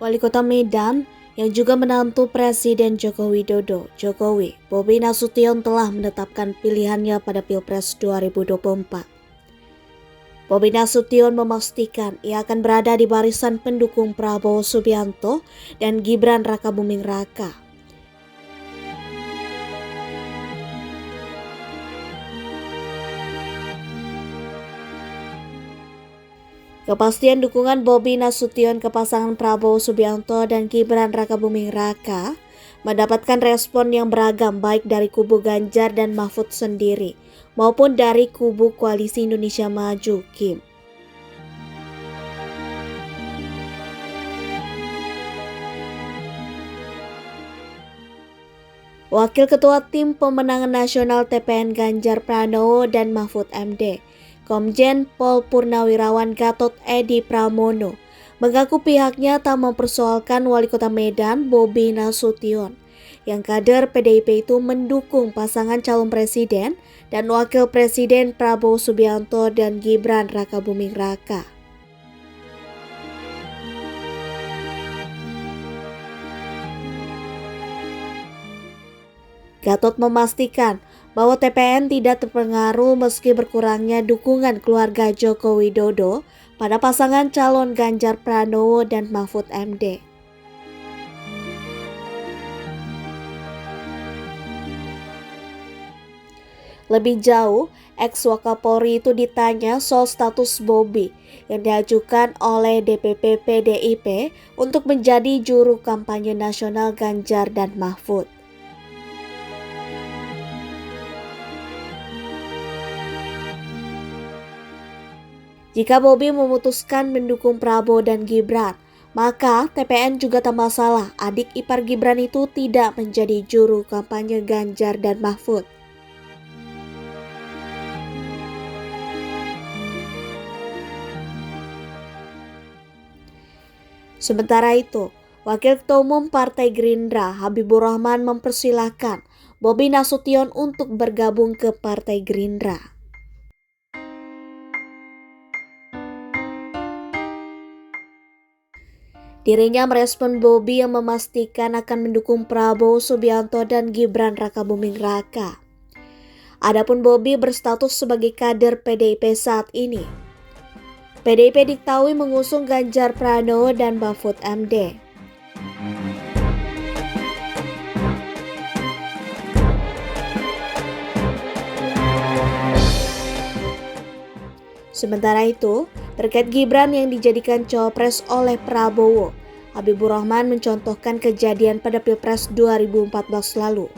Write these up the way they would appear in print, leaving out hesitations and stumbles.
Wali Kota Medan yang juga menantu Presiden Joko Widodo, Jokowi, Bobi Nasution telah menetapkan pilihannya pada Pilpres 2024. Bobi Nasution memastikan ia akan berada di barisan pendukung Prabowo Subianto dan Gibran Rakabuming Raka. Kepastian dukungan Bobi Nasution ke pasangan Prabowo Subianto dan Gibran Rakabuming Raka mendapatkan respon yang beragam baik dari kubu Ganjar dan Mahfud sendiri maupun dari kubu Koalisi Indonesia Maju, KIM. Wakil Ketua Tim Pemenangan Nasional TPN Ganjar Pranowo dan Mahfud MD, Komjen Pol Purnawirawan Gatot Edi Pramono, mengaku pihaknya tak mempersoalkan Wali Kota Medan Bobi Nasution yang kader PDIP itu mendukung pasangan calon presiden dan wakil presiden Prabowo Subianto dan Gibran Rakabuming Raka. Gatot memastikan bahwa TPN tidak terpengaruh meski berkurangnya dukungan keluarga Joko Widodo pada pasangan calon Ganjar Pranowo dan Mahfud MD. Lebih jauh, ex-Wakapolri itu ditanya soal status Bobi yang diajukan oleh DPP PDIP untuk menjadi juru kampanye nasional Ganjar dan Mahfud. Jika Bobi memutuskan mendukung Prabowo dan Gibran, maka TPN juga tak masalah adik ipar Gibran itu tidak menjadi juru kampanye Ganjar dan Mahfud. Sementara itu, Wakil Ketua Umum Partai Gerindra Habibur Rahman mempersilahkan Bobi Nasution untuk bergabung ke Partai Gerindra. Dirinya merespon Bobi yang memastikan akan mendukung Prabowo Subianto dan Gibran Rakabuming Raka. Adapun Bobi berstatus sebagai kader PDIP saat ini. PDIP diketahui mengusung Ganjar Pranowo dan Mahfud MD. Sementara itu, terkait Gibran yang dijadikan cawapres oleh Prabowo, Habibur Rahman mencontohkan kejadian pada Pilpres 2014 lalu,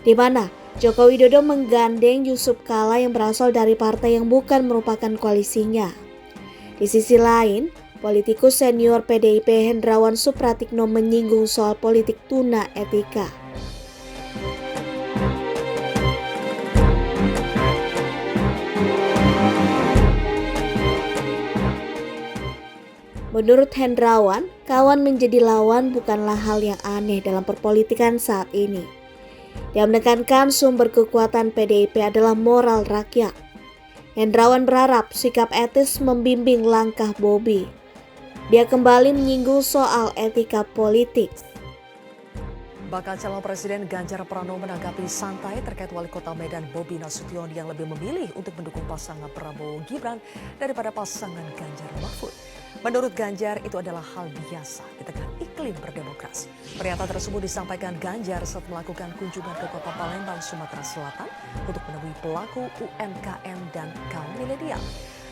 di mana Joko Widodo menggandeng Yusuf Kala yang berasal dari partai yang bukan merupakan koalisinya. Di sisi lain, politikus senior PDIP Hendrawan Supratikno menyinggung soal politik tuna etika. Menurut Hendrawan, kawan menjadi lawan bukanlah hal yang aneh dalam perpolitikan saat ini. Dia menekankan sumber kekuatan PDIP adalah moral rakyat. Hendrawan berharap sikap etis membimbing langkah Bobi. Dia kembali menyinggung soal etika politik. Bakal calon presiden Ganjar Pranowo menanggapi santai terkait Wali Kota Medan Bobi Nasution yang lebih memilih untuk mendukung pasangan Prabowo Gibran daripada pasangan Ganjar Mahfud. Menurut Ganjar, itu adalah hal biasa di tengah iklim berdemokrasi. Pernyataan tersebut disampaikan Ganjar saat melakukan kunjungan ke Kota Palembang, Sumatera Selatan untuk menemui pelaku UMKM dan kaum milenial.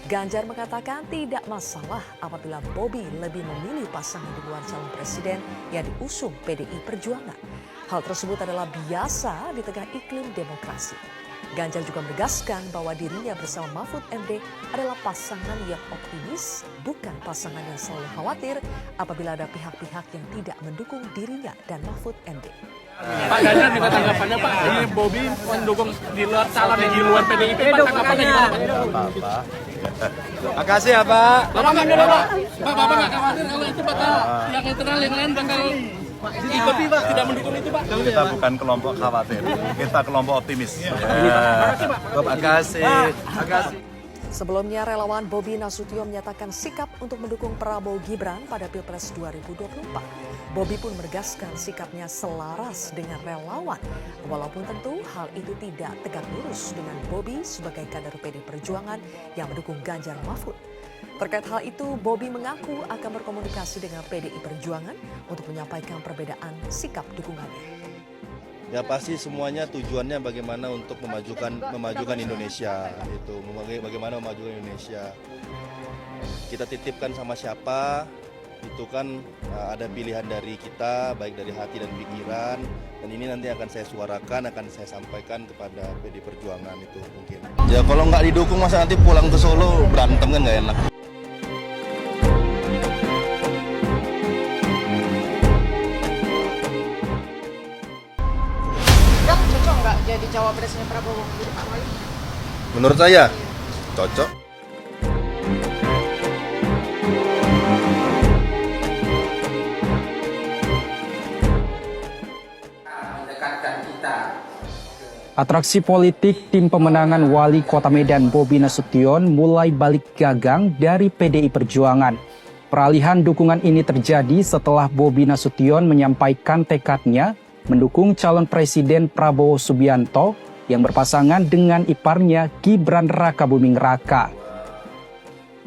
Ganjar mengatakan tidak masalah apabila Bobi lebih memilih pasangan di luar calon presiden yang diusung PDI Perjuangan. Hal tersebut adalah biasa di tengah iklim demokrasi. Ganjar juga menegaskan bahwa dirinya bersama Mahfud MD adalah pasangan yang optimis, bukan pasangan yang selalu khawatir apabila ada pihak-pihak yang tidak mendukung dirinya dan Mahfud MD. Pak Ganjar juga tanggapannya Pak, ini Bobi mendukung di luar calon di luar PDIP, Pak tanggapannya gimana Pak? Makasih ya Pak. Bapak nggak khawatir kalau itu bakal yang internal yang lain bakal ikuti Pak, tidak mendukung itu Pak? Kita bukan kelompok khawatir, kita kelompok optimis. Terima kasih. Sebelumnya, relawan Bobi Nasution menyatakan sikap untuk mendukung Prabowo Gibran pada Pilpres 2024. Bobi pun menegaskan sikapnya selaras dengan relawan, walaupun tentu hal itu tidak tegak lurus dengan Bobi sebagai kader PD Perjuangan yang mendukung Ganjar Mahfud. Terkait hal itu, Bobi mengaku akan berkomunikasi dengan PDI Perjuangan untuk menyampaikan perbedaan sikap dukungannya. Ya pasti semuanya tujuannya bagaimana untuk memajukan Indonesia, itu bagaimana memajukan Indonesia. Kita titipkan sama siapa, itu kan ada pilihan dari kita, baik dari hati dan pikiran, dan ini nanti akan saya suarakan, akan saya sampaikan kepada PD Perjuangan itu mungkin. Ya kalau nggak didukung masa nanti pulang ke Solo berantem kan nggak enak. Cocok nggak jadi cawapresnya Prabowo? Menurut saya cocok. Atraksi politik tim pemenangan Wali Kota Medan Bobi Nasution mulai balik gagang dari PDI Perjuangan. Peralihan dukungan ini terjadi setelah Bobi Nasution menyampaikan tekadnya mendukung calon Presiden Prabowo Subianto yang berpasangan dengan iparnya Gibran Rakabuming Raka.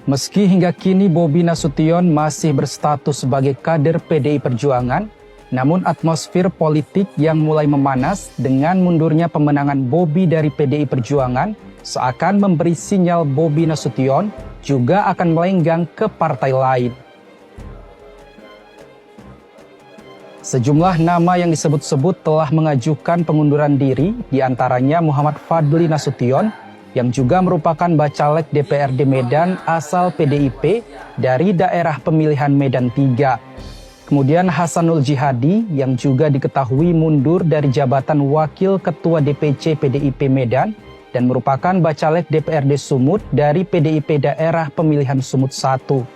Meski hingga kini Bobi Nasution masih berstatus sebagai kader PDI Perjuangan, namun atmosfer politik yang mulai memanas dengan mundurnya pemenangan Bobi dari PDI Perjuangan seakan memberi sinyal Bobi Nasution juga akan melenggang ke partai lain. Sejumlah nama yang disebut-sebut telah mengajukan pengunduran diri, diantaranya Muhammad Fadli Nasution, yang juga merupakan bacalek DPRD Medan asal PDIP dari daerah pemilihan Medan 3. Kemudian Hasanul Jihadi, yang juga diketahui mundur dari jabatan Wakil Ketua DPC PDIP Medan, dan merupakan bacalek DPRD Sumut dari PDIP daerah pemilihan Sumut 1.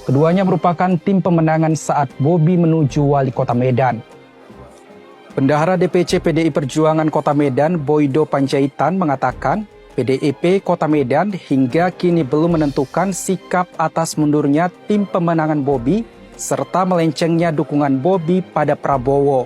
Keduanya merupakan tim pemenangan saat Bobi menuju Wali Kota Medan. Bendahara DPC PDI Perjuangan Kota Medan, Boydo Panjaitan, mengatakan PDIP Kota Medan hingga kini belum menentukan sikap atas mundurnya tim pemenangan Bobi serta melencengnya dukungan Bobi pada Prabowo.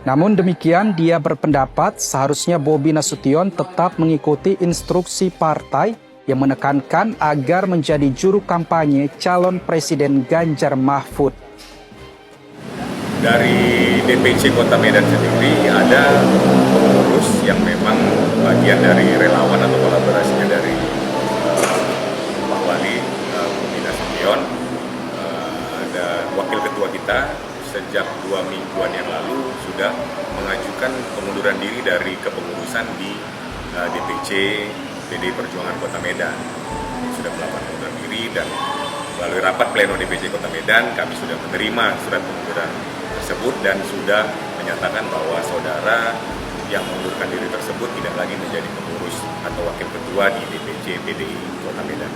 Namun demikian, dia berpendapat seharusnya Bobi Nasution tetap mengikuti instruksi partai yang menekankan agar menjadi juru kampanye calon Presiden Ganjar Mahfud. Dari DPC Kota Medan sendiri ada pengurus yang memang bagian dari relawan atau kolaborasinya dari Pak Wali Bobi Nasution. Ada wakil ketua kita sejak 2 mingguan yang lalu sudah mengajukan pengunduran diri dari kepengurusan di DPC PDI Perjuangan Kota Medan. Sudah melakukan pengunduran diri dan melalui rapat pleno DPC Kota Medan kami sudah menerima surat pengunduran tersebut dan sudah menyatakan bahwa saudara yang mengundurkan diri tersebut tidak lagi menjadi pengurus atau wakil ketua di DPC PDI Kota Medan.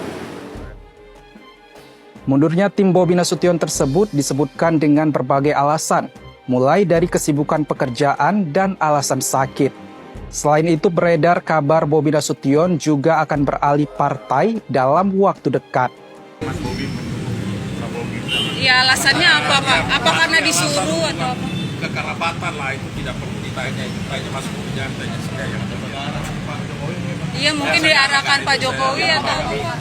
Mundurnya tim Bobi Nasution tersebut disebutkan dengan berbagai alasan, mulai dari kesibukan pekerjaan dan alasan sakit. Selain itu beredar kabar Bobi Nasution juga akan beralih partai dalam waktu dekat. Ya alasannya apa Pak? Apa karena disuruh atau apa? Kekerabatan lah, itu tidak perlu ditanya, itu tanya Mas Bobi, jangan tanya saya yang ada. Iya mungkin diarahkan Pak Jokowi atau apa?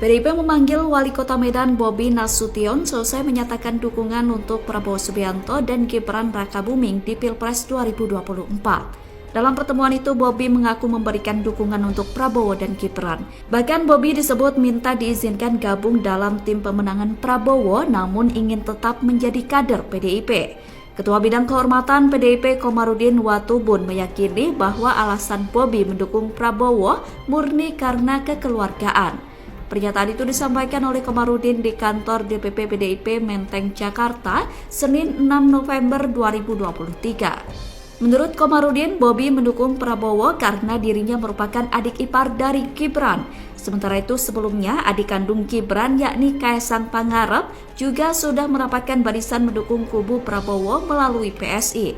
PDIP memanggil Wali Kota Medan Bobi Nasution selesai menyatakan dukungan untuk Prabowo Subianto dan Gibran Rakabuming di Pilpres 2024. Dalam pertemuan itu, Bobi mengaku memberikan dukungan untuk Prabowo dan Gibran. Bahkan Bobi disebut minta diizinkan gabung dalam tim pemenangan Prabowo, namun ingin tetap menjadi kader PDIP. Ketua Bidang Kehormatan PDIP Komarudin Watubun meyakini bahwa alasan Bobi mendukung Prabowo murni karena kekeluargaan. Pernyataan itu disampaikan oleh Komarudin di kantor DPP PDIP Menteng, Jakarta, Senin 6 November 2023. Menurut Komarudin, Bobi mendukung Prabowo karena dirinya merupakan adik ipar dari Gibran. Sementara itu sebelumnya adik kandung Gibran yakni Kaesang Pangarep juga sudah merapatkan barisan mendukung kubu Prabowo melalui PSI.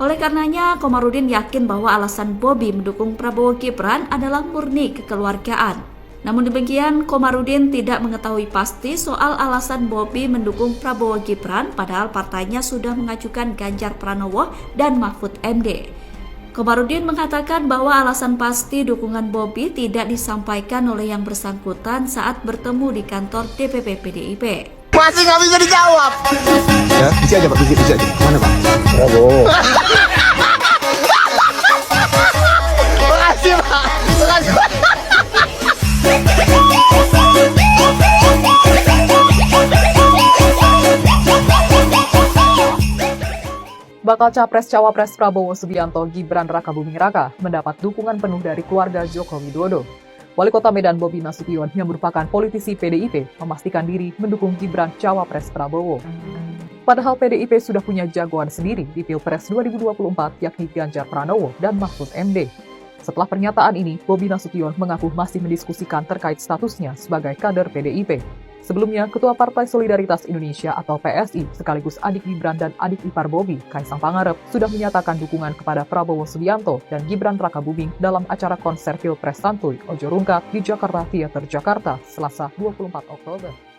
Oleh karenanya, Komarudin yakin bahwa alasan Bobi mendukung Prabowo Gibran adalah murni kekeluargaan. Namun demikian, Komarudin tidak mengetahui pasti soal alasan Bobi mendukung Prabowo Gibran padahal partainya sudah mengajukan Ganjar Pranowo dan Mahfud MD. Komarudin mengatakan bahwa alasan pasti dukungan Bobi tidak disampaikan oleh yang bersangkutan saat bertemu di kantor DPP PDIP. Masih nggak bisa dijawab. Ya, bisa aja Pak, bisa aja. Mana Pak? Prabowo. Makasih Pak. Makasih Pak. Bakal Capres-Cawapres Prabowo Subianto Gibran Rakabuming Raka mendapat dukungan penuh dari keluarga Joko Widodo. Wali Kota Medan Bobi Nasution yang merupakan politisi PDIP memastikan diri mendukung Gibran Cawapres Prabowo. Padahal PDIP sudah punya jagoan sendiri di Pilpres 2024 yakni Ganjar Pranowo dan Mahfud MD. Setelah pernyataan ini, Bobi Nasution mengaku masih mendiskusikan terkait statusnya sebagai kader PDIP. Sebelumnya, Ketua Partai Solidaritas Indonesia atau PSI sekaligus adik Gibran dan adik ipar Bobi, Kaisang Pangarep, sudah menyatakan dukungan kepada Prabowo Subianto dan Gibran Rakabuming dalam acara konser Pilpres Santuy Ojo Rungkat di Jakarta Theater Jakarta, Selasa 24 Oktober.